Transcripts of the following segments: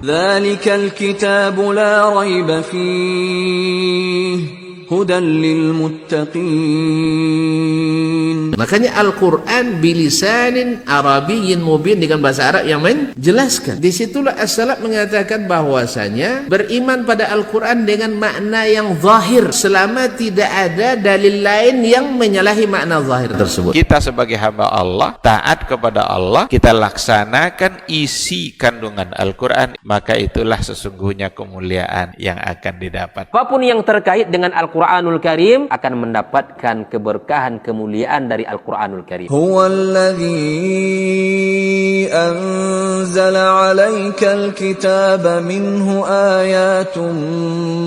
Dzalikal kitabu la raiba fihi hudan lil muttaqin. Makanya Al-Quran bilisanin Arabiyyin mubin, dengan bahasa Arab yang menjelaskan. Disitulah as-salaf mengatakan bahwasanya beriman pada Al-Quran dengan makna yang zahir selama tidak ada dalil lain yang menyalahi makna zahir tersebut. Kita sebagai hamba Allah, taat kepada Allah, kita laksanakan isi kandungan Al-Quran, maka itulah sesungguhnya kemuliaan yang akan didapat. Apapun yang terkait dengan Al-Quranul Karim akan mendapatkan keberkahan, kemuliaan dari Al-Quranul Karim. Huwallazi anzala 'alaikal kitaba minhu ayatun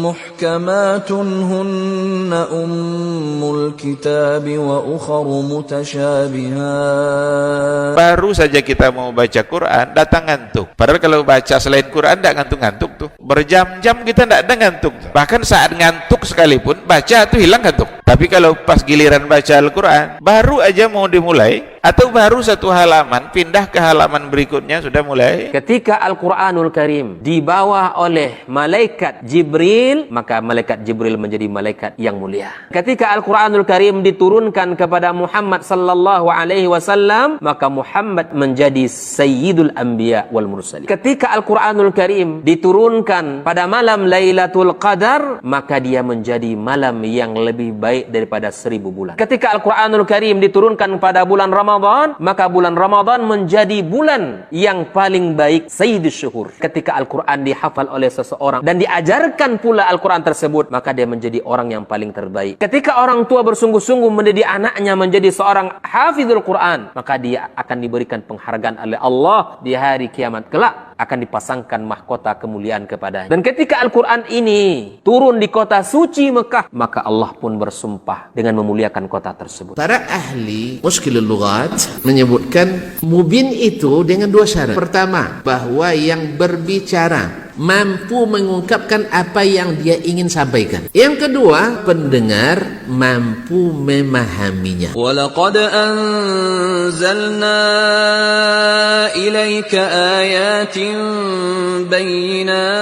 muhkamatun hunna ummul kitabi wa ukharu mutasyabihat. Baru saja kita mau baca Quran, datang ngantuk. Padahal kalau baca selain Quran tidak ngantuk-ngantuk tuh. Berjam-jam kita tidak ada ngantuk. Bahkan saat ngantuk sekalipun baca tuh hilang ngantuk. Tapi kalau pas giliran baca Al-Quran, baru aja mau dimulai, atau baru satu halaman, pindah ke halaman berikutnya sudah mulai. Ketika Al-Quranul Karim dibawa oleh malaikat Jibril, maka malaikat Jibril menjadi malaikat yang mulia. Ketika Al-Quranul Karim diturunkan kepada Muhammad sallallahu alaihi wasallam, maka Muhammad menjadi Sayyidul Anbiya wal Mursalin. Ketika Al-Quranul Karim diturunkan pada malam Lailatul Qadar, maka dia menjadi malam yang lebih baik daripada 1000 bulan. Ketika Al-Quranul Karim diturunkan pada bulan Ramadan, maka bulan Ramadan menjadi bulan yang paling baik, Sayyidus Syuhur. Ketika Al-Quran dihafal oleh seseorang dan diajarkan pula Al-Quran tersebut, maka dia menjadi orang yang paling terbaik. Ketika orang tua bersungguh-sungguh mendidik anaknya menjadi seorang hafizul Quran, maka dia akan diberikan penghargaan oleh Allah di hari kiamat kelak, akan dipasangkan mahkota kemuliaan kepadanya. Dan ketika Al-Quran ini turun di kota suci Mekah, maka Allah pun bersumpah dengan memuliakan kota tersebut. Para ahli muskilul lughat menyebutkan mubin itu dengan dua syarat. Pertama, bahwa yang berbicara mampu mengungkapkan apa yang dia ingin sampaikan. Yang kedua, pendengar mampu memahaminya. Walaqad anzalna ilaika ayatin bayyinat.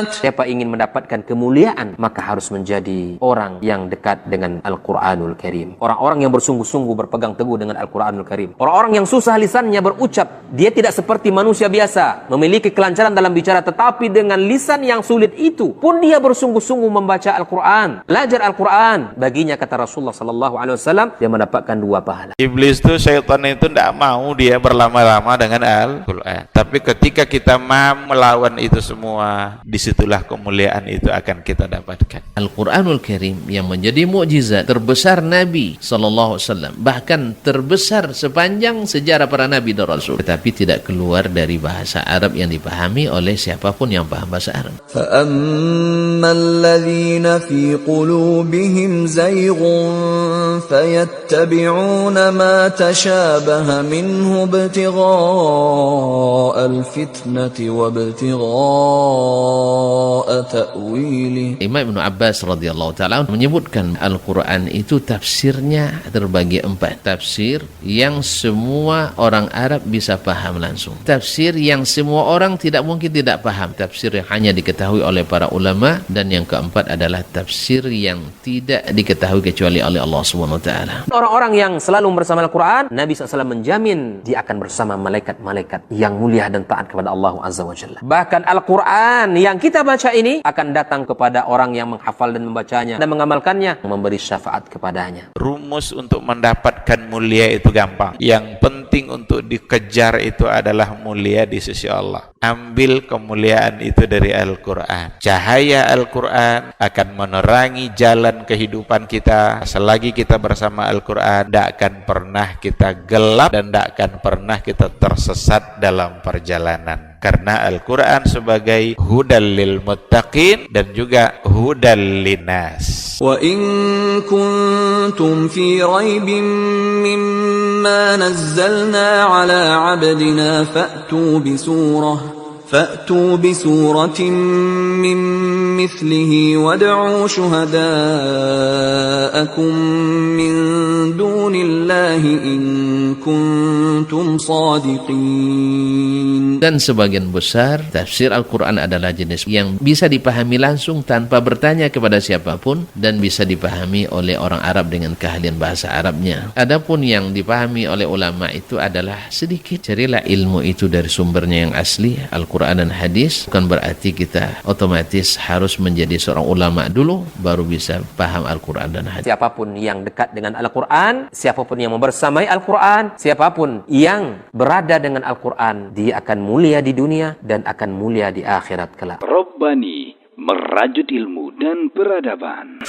Siapa ingin mendapatkan kemuliaan, maka harus menjadi orang yang dekat dengan Al-Quranul Karim. Orang-orang yang bersungguh-sungguh berpegang teguh dengan Al-Quranul Karim. Orang-orang yang susah lisannya berucap, dia tidak seperti manusia biasa, memiliki kelancaran dalam bicara, tetapi dengan lisan yang sulit itu pun dia bersungguh-sungguh membaca Al-Quran, belajar Al-Quran. Baginya, kata Rasulullah SAW, dia mendapatkan 2 pahala. Iblis tuh, syaitan itu tidak mau dia berlama-lama dengan Al-Quran. Tapi ketika kita mau melawan itu semua, disitulah kemuliaan itu akan kita dapatkan. Al-Quranul Karim yang menjadi mukjizat terbesar Nabi SAW, bahkan terbesar sepanjang sejarah para Nabi dan Rasul, tetapi tidak keluar dari bahasa Arab yang dipahami oleh siapapun yang paham bahasa Arab. فَأَمَّا الَّذِينَ فِي قُلُوبِهِمْ زَيْغٌ فَيَتَّبِعُونَ مَا تَشَابَهَ مِنْهُ ابْتِغَاءَ الْفِتْنَةِ وَابْتِغَاءَ تَأْوِيلِهِ. Imam Ibn Abbas radhiyallahu ta'ala menyebutkan Al-Quran itu tafsirnya terbagi 4. Tafsir yang semua orang Arab bisa paham langsung. Tafsir yang semua orang tidak mungkin tidak paham. Tafsir yang hanya diketahui oleh para ulama. Dan yang keempat adalah tafsir yang tidak diketahui kecuali oleh Allah Subhanahu wa taala. Orang-orang yang selalu bersama Al-Quran, Nabi SAW menjamin dia akan bersama malaikat-malaikat yang mulia dan taat kepada Allah Azza wa Jalla. Bahkan Al-Quran yang kita baca ini akan datang kepada orang yang menghafal dan membacanya dan mengamalkannya, memberi syafaat kepadanya. Rumus untuk mendapatkan mulia itu gampang. Yang penting untuk dikejar itu adalah mulia di sisi Allah. Ambil kemuliaan itu dari Al-Quran. Cahaya Al-Quran akan menerangi jalan kehidupan kita. Selagi kita bersama Al-Quran, tidak akan pernah kita gelap dan tidak akan pernah kita tersesat dalam perjalanan. Karena Al-Quran sebagai hudal lil muttaqin dan juga hudal linnas. Wa in kuntum fi raibin mimma nazzalna ala 'abdina fa'tu bi suratin min mithlihi wad'u shuhada'akum min dunillahi in kuntum sadiqin. Dan sebagian besar tafsir Al-Quran adalah jenis yang bisa dipahami langsung tanpa bertanya kepada siapapun dan bisa dipahami oleh orang Arab dengan keahlian bahasa Arabnya. Adapun yang dipahami oleh ulama itu adalah sedikit. Carilah ilmu itu dari sumbernya yang asli, Al-Quran dan hadis. Bukan berarti kita otomatis harus menjadi seorang ulama dulu baru bisa paham Al-Quran dan hadis. Siapapun yang dekat dengan Al-Quran, siapapun yang membersamai Al-Quran, siapapun yang berada dengan Al-Quran, dia akan mulia di dunia dan akan mulia di akhirat kelak. Rabbani, merajut ilmu dan peradaban.